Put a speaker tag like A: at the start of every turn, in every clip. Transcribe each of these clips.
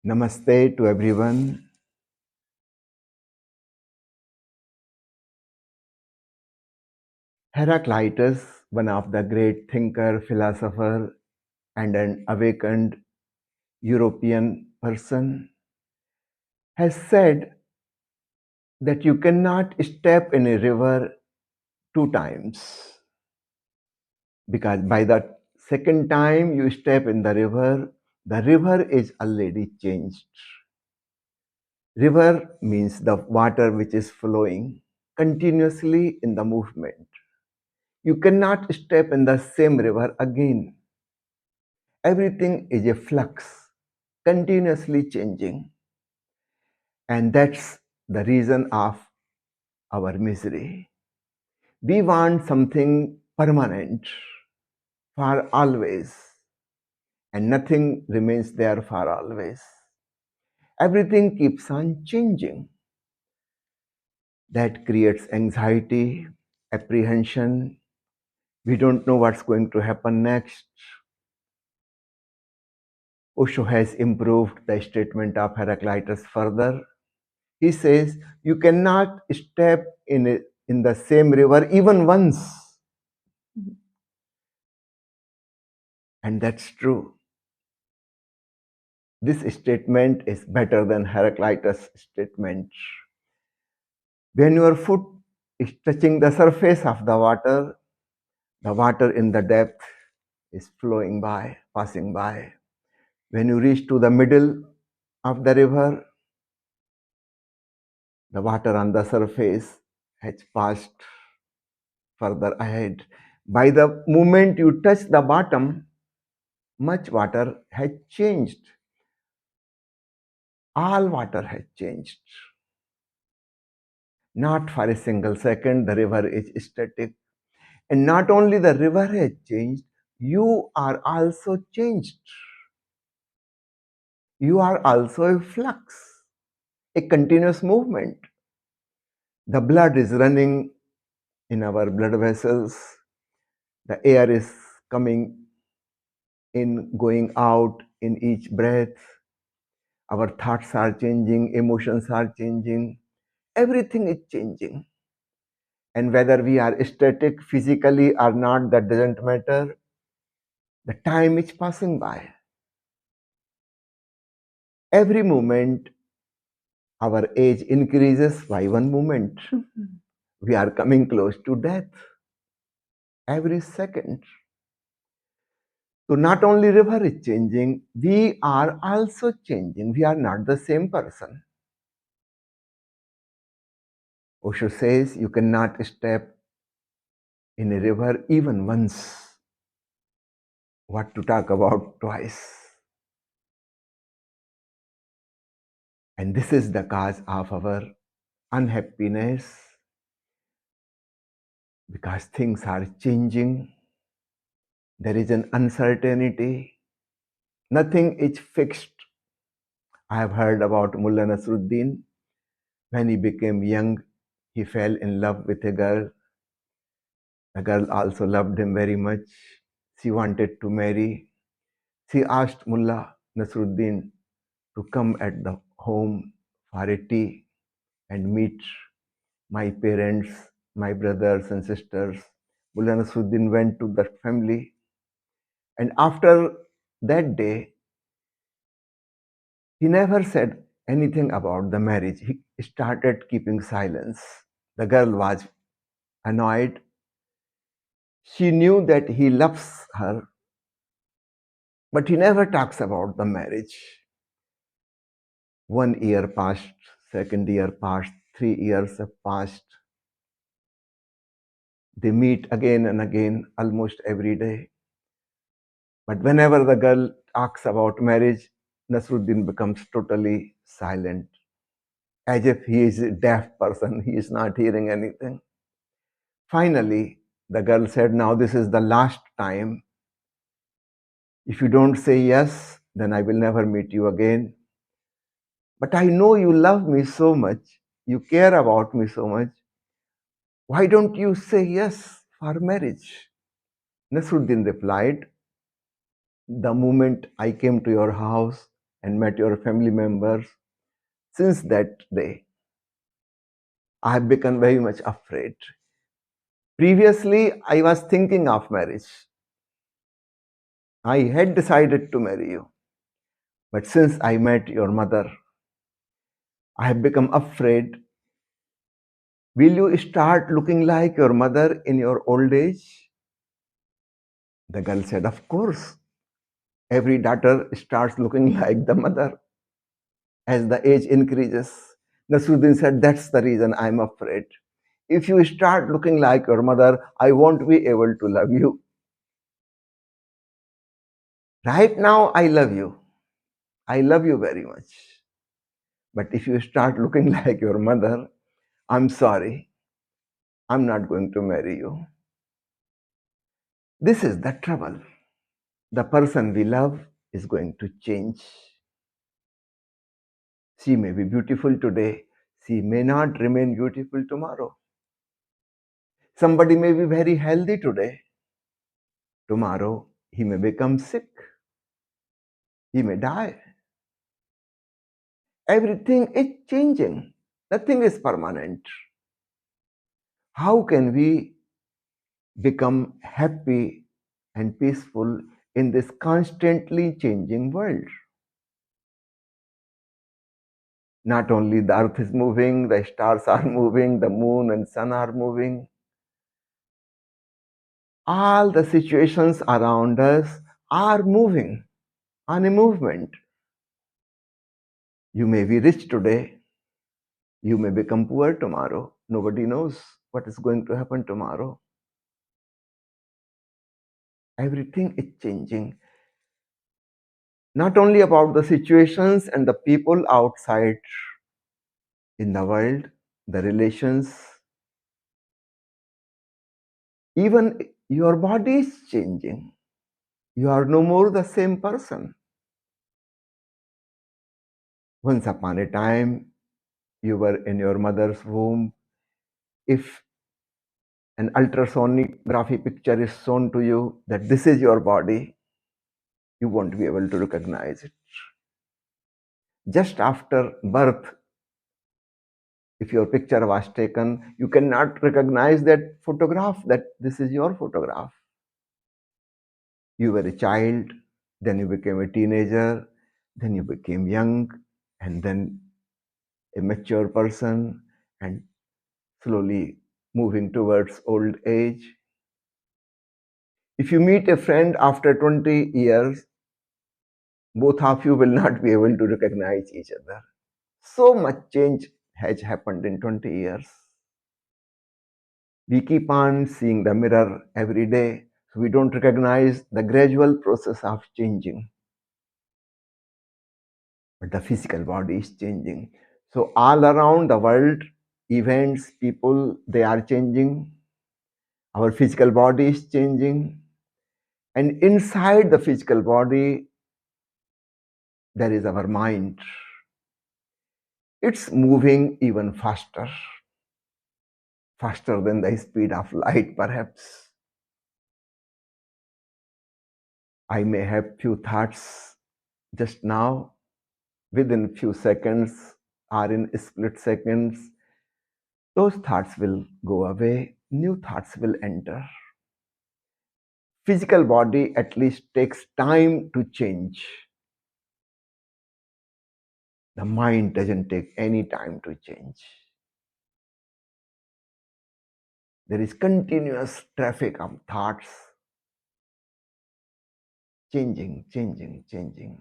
A: Namaste to everyone. Heraclitus, one of the great thinker, philosopher, and an awakened European person, has said that you cannot step in a river two times because by the second time you step in the river is already changed. River means the water which is flowing continuously in the movement. You cannot step in the same river again. Everything is a flux, continuously changing. And that's the reason of our misery. We want something permanent for always, and nothing remains there for always. Everything keeps on changing. That creates anxiety, apprehension. We don't know what's going to happen next. Osho has improved the statement of Heraclitus further. He says, you cannot step in the same river even once. And that's true. This statement is better than Heraclitus' statement. When your foot is touching the surface of the water in the depth is flowing by, passing by. When you reach to the middle of the river, the water on the surface has passed further ahead. By the moment you touch the bottom, much water has changed. All water has changed. Not for a single second, the river is static. And not only the river has changed, you are also changed. You are also a flux, a continuous movement. The blood is running in our blood vessels. The air is coming in, going out in each breath. Our thoughts are changing, emotions are changing. Everything is changing. And whether we are static physically or not, that doesn't matter. The time is passing by. Every moment, our age increases by one moment. We are coming close to death every second. So not only river is changing, we are also changing. We are not the same person. Osho says you cannot step in a river even once. What to talk about twice? And this is the cause of our unhappiness because things are changing. There is an uncertainty. Nothing is fixed. I have heard about Mullah Nasruddin. When he became young, he fell in love with a girl. The girl also loved him very much. She wanted to marry. She asked Mullah Nasruddin to come at the home for a tea and meet my parents, my brothers and sisters. Mullah Nasruddin went to the family, and after that day, he never said anything about the marriage. He started keeping silence. The girl was annoyed. She knew that he loves her, but he never talks about the marriage. 1 year passed, second year passed, 3 years have passed. They meet again and again, almost every day. But whenever the girl talks about marriage, Nasruddin becomes totally silent, as if he is a deaf person, he is not hearing anything. Finally, the girl said, now this is the last time. If you don't say yes, then I will never meet you again. But I know you love me so much, you care about me so much. Why don't you say yes for marriage? Nasruddin replied, the moment I came to your house and met your family members, since that day, I have become very much afraid. Previously, I was thinking of marriage. I had decided to marry you. But since I met your mother, I have become afraid. Will you start looking like your mother in your old age? The girl said, of course. Every daughter starts looking like the mother as the age increases. Nasruddin said, that's the reason I'm afraid. If you start looking like your mother, I won't be able to love you. Right now, I love you. I love you very much. But if you start looking like your mother, I'm sorry. I'm not going to marry you. This is the trouble. The person we love is going to change. She may be beautiful today. She may not remain beautiful tomorrow. Somebody may be very healthy today. Tomorrow, he may become sick. He may die. Everything is changing. Nothing is permanent. How can we become happy and peaceful in this constantly changing world? Not only the earth is moving, the stars are moving, the moon and sun are moving. All the situations around us are moving on a movement. You may be rich today, you may become poor tomorrow. Nobody knows what is going to happen tomorrow. Everything is changing. Not only about the situations and the people outside in the world, the relations, even your body is changing. You are no more the same person. Once upon a time, you were in your mother's womb. If an ultrasonography picture is shown to you that this is your body, you won't be able to recognize it. Just after birth, if your picture was taken, you cannot recognize that photograph, that this is your photograph. You were a child, then you became a teenager, then you became young, and then a mature person, and slowly moving towards old age. If you meet a friend after 20 years, both of you will not be able to recognize each other. So much change has happened in 20 years. We keep on seeing the mirror every day, so we don't recognize the gradual process of changing. But the physical body is changing. So all around the world, events, people, they are changing. Our physical body is changing. And inside the physical body, there is our mind. It's moving even faster, faster than the speed of light, perhaps. I may have few thoughts just now, within few seconds or in split seconds. Those thoughts will go away, new thoughts will enter. Physical body at least takes time to change. The mind doesn't take any time to change. There is continuous traffic of thoughts, changing, changing, changing.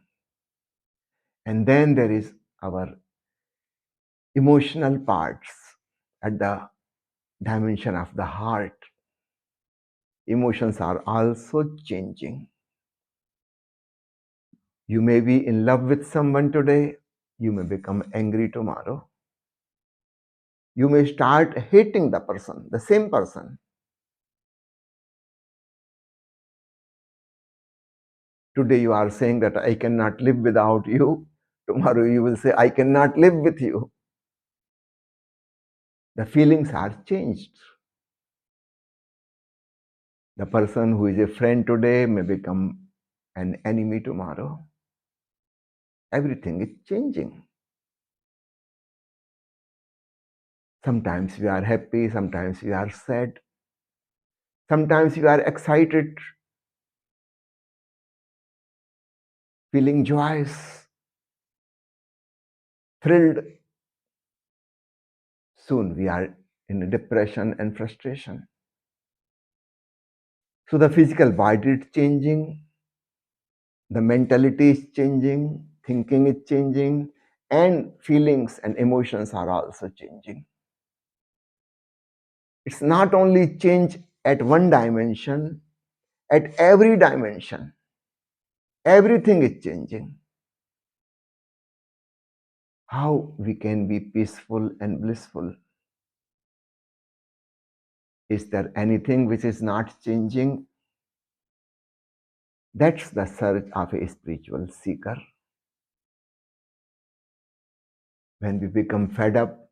A: And then there is our emotional parts at the dimension of the heart. Emotions are also changing. You may be in love with someone today, you may become angry tomorrow. You may start hating the person, the same person. Today you are saying that I cannot live without you. Tomorrow you will say, I cannot live with you. The feelings are changed. The person who is a friend today may become an enemy tomorrow. Everything is changing. Sometimes we are happy, sometimes we are sad, sometimes we are excited, feeling joyous, thrilled. Soon we are in depression and frustration. So the physical body is changing, the mentality is changing, thinking is changing, and feelings and emotions are also changing. It's not only change at one dimension, at every dimension, everything is changing. How we can be peaceful and blissful? Is there anything which is not changing? That's the search of a spiritual seeker. When we become fed up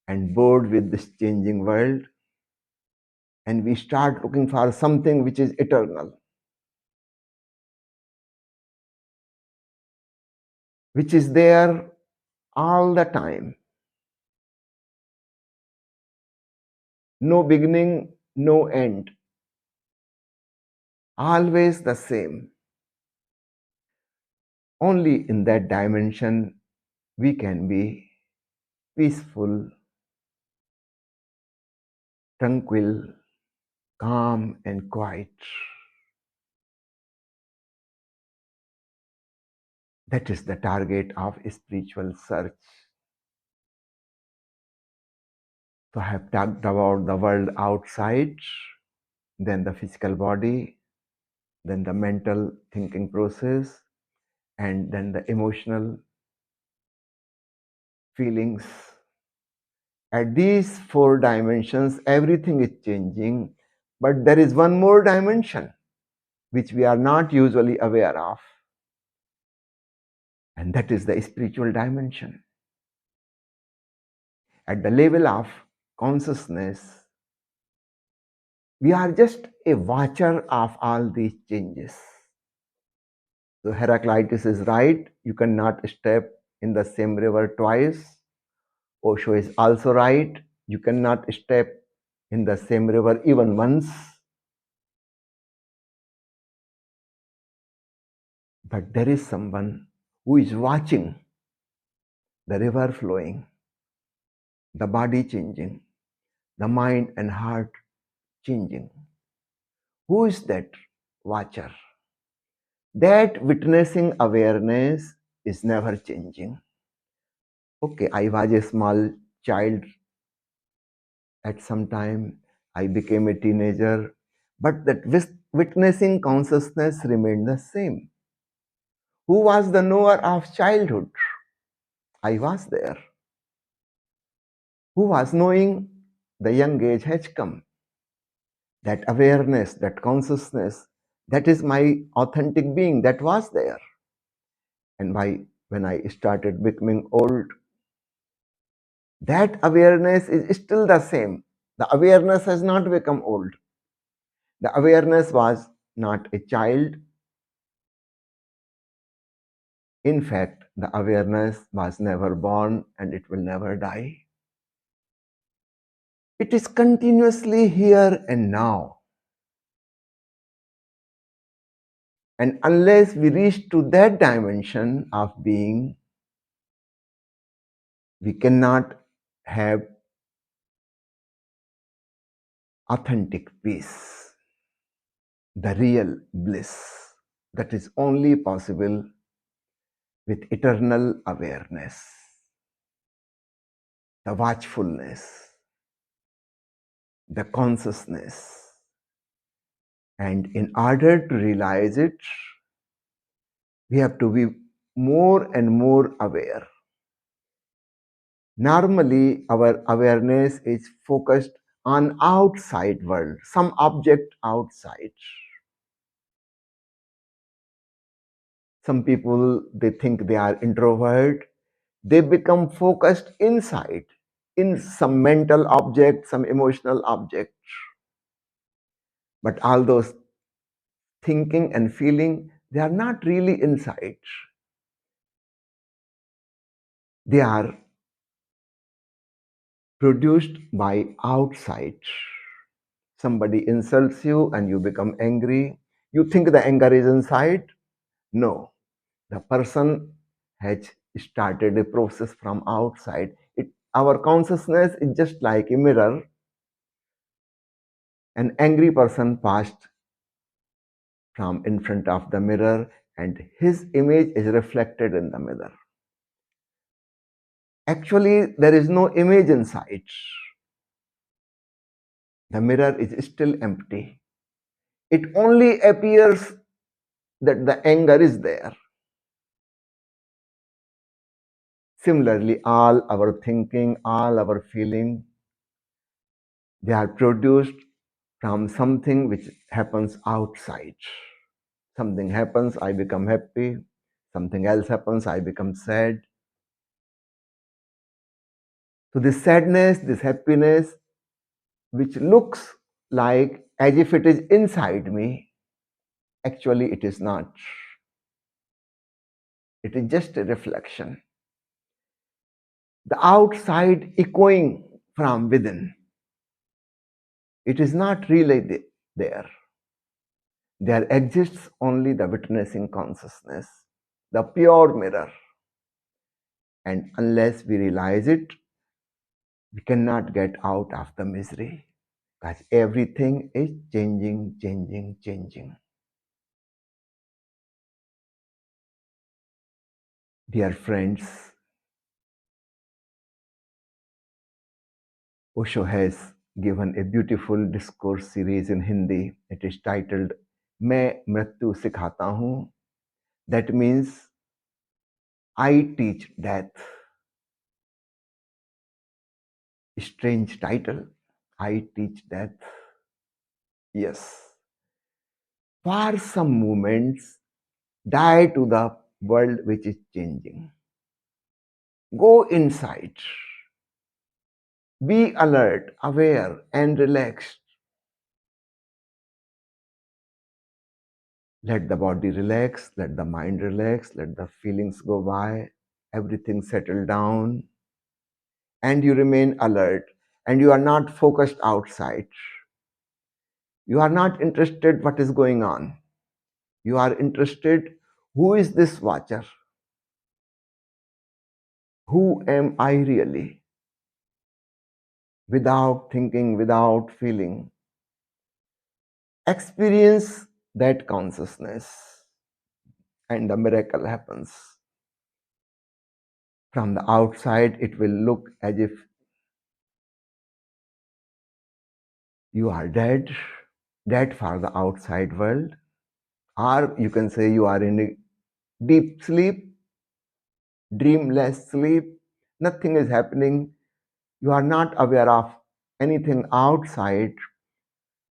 A: and bored with this changing world, and we start looking for something which is eternal, which is there all the time, no beginning, no end, always the same. Only in that dimension we can be peaceful, tranquil, calm, and quiet. That is the target of spiritual search. So I have talked about the world outside, then the physical body, then the mental thinking process, and then the emotional feelings. At these four dimensions, everything is changing, but there is one more dimension which we are not usually aware of, and that is the spiritual dimension. At the level of consciousness, we are just a watcher of all these changes. So Heraclitus is right, you cannot step in the same river twice. Osho is also right, you cannot step in the same river even once. But there is someone who is watching the river flowing, the body changing, the mind and heart changing. Who is that watcher? That witnessing awareness is never changing. Okay, I was a small child at some time, I became a teenager, but that witnessing consciousness remained the same. Who was the knower of childhood? I was there. Who was knowing the young age has come? That awareness, that consciousness, that is my authentic being that was there. And when I started becoming old, that awareness is still the same. The awareness has not become old. The awareness was not a child. In fact, the awareness was never born and it will never die. It is continuously here and now. And unless we reach to that dimension of being, we cannot have authentic peace, the real bliss that is only possible with eternal awareness, the watchfulness, the consciousness. And in order to realize it, we have to be more and more aware. Normally, our awareness is focused on outside world, some object outside. Some people, they think they are introvert. They become focused inside, in some mental object, some emotional object. But all those thinking and feeling, they are not really inside. They are produced by outside. Somebody insults you and you become angry. You think the anger is inside? No. The person has started a process from outside. Our consciousness is just like a mirror. An angry person passed from in front of the mirror and his image is reflected in the mirror. Actually, there is no image inside. The mirror is still empty. It only appears that the anger is there. Similarly, all our thinking, all our feeling, they are produced from something which happens outside. Something happens, I become happy. Something else happens, I become sad. So this sadness, this happiness, which looks like as if it is inside me, actually it is not. It is just a reflection. The outside echoing from within. It is not really there. There exists only the witnessing consciousness, the pure mirror. And unless we realize it, we cannot get out of the misery. Because everything is changing, changing, changing. Dear friends, Osho has given a beautiful discourse series in Hindi. It is titled मैं मृत्यु सिखाता हूँ. That means I teach death. Strange title. I teach death. Yes. For some moments, die to the world which is changing. Go inside. Be alert, aware, and relaxed. Let the body relax, let the mind relax, let the feelings go by, everything settle down, and you remain alert, and you are not focused outside. You are not interested what is going on. You are interested, who is this watcher? Who am I really? Without thinking, without feeling. Experience that consciousness, and the miracle happens. From the outside, it will look as if you are dead, dead for the outside world, or you can say you are in a deep sleep, dreamless sleep, nothing is happening, you are not aware of anything outside,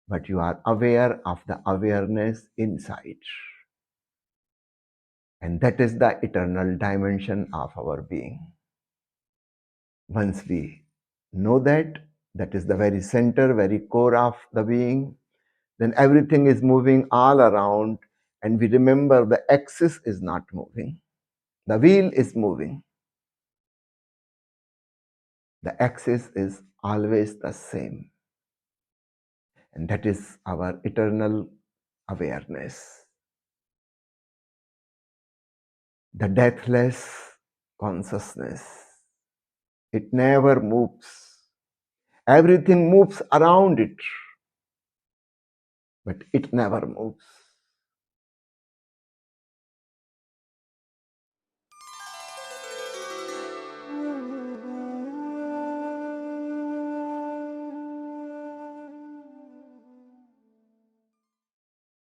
A: but you are aware of the awareness inside. And that is the eternal dimension of our being. Once we know that, that is the very center, very core of the being, then everything is moving all around, and we remember the axis is not moving. The wheel is moving. The axis is always the same. And that is our eternal awareness. The deathless consciousness. It never moves. Everything moves around it, but it never moves.